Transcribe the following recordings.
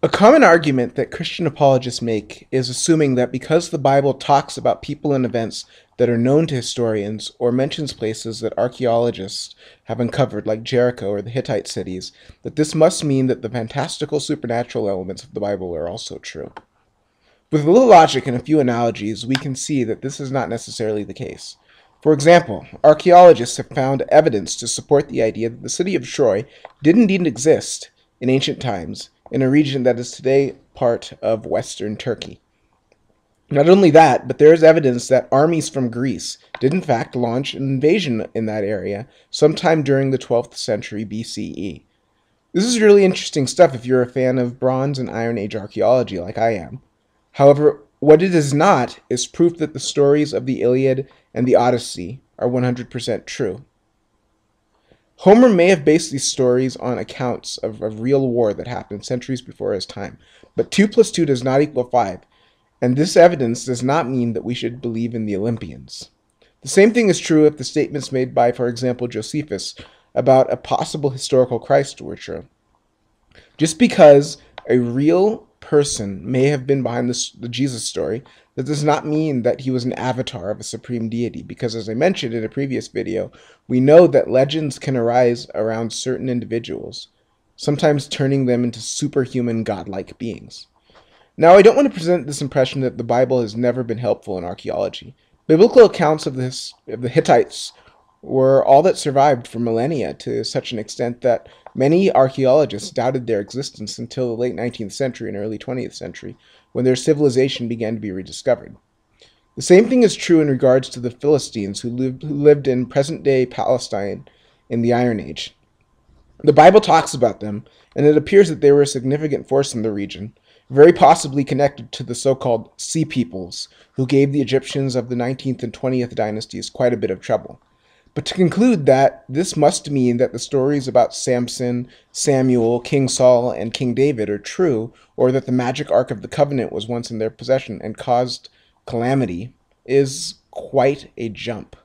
A common argument that Christian apologists make is assuming that because the Bible talks about people and events that are known to historians or mentions places that archaeologists have uncovered, like Jericho or the Hittite cities, that this must mean that the fantastical supernatural elements of the Bible are also true. With a little logic and a few analogies, we can see that this is not necessarily the case. For example, archaeologists have found evidence to support the idea that the city of Troy did indeed exist in ancient times in a region that is today part of Western Turkey. Not only that, but there is evidence that armies from Greece did in fact launch an invasion in that area sometime during the 12th century BCE. This is really interesting stuff if you're a fan of Bronze and Iron Age archaeology like I am. However, what it is not is proof that the stories of the Iliad and the Odyssey are 100% true. Homer may have based these stories on accounts of a real war that happened centuries before his time, but 2 plus 2 does not equal 5, and this evidence does not mean that we should believe in the Olympians. The same thing is true if the statements made by, for example, Josephus about a possible historical Christ were true. Just because a real person may have been behind the Jesus story, that does not mean that he was an avatar of a supreme deity, because as I mentioned in a previous video, we know that legends can arise around certain individuals, sometimes turning them into superhuman godlike beings. Now, I don't want to present this impression that the Bible has never been helpful in archaeology. Biblical accounts of the Hittites were all that survived for millennia, to such an extent that many archaeologists doubted their existence until the late 19th century and early 20th century, when their civilization began to be rediscovered. The same thing is true in regards to the Philistines who lived in present-day Palestine in the Iron Age. The Bible talks about them, and it appears that they were a significant force in the region, very possibly connected to the so-called Sea Peoples, who gave the Egyptians of the 19th and 20th dynasties quite a bit of trouble. But to conclude that this must mean that the stories about Samson, Samuel, King Saul, and King David are true, or that the magic Ark of the Covenant was once in their possession and caused calamity, is quite a jump.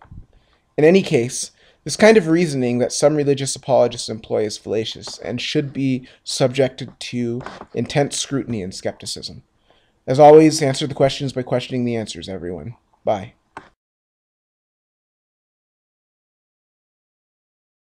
In any case, this kind of reasoning that some religious apologists employ is fallacious and should be subjected to intense scrutiny and skepticism. As always, answer the questions by questioning the answers, everyone. Bye.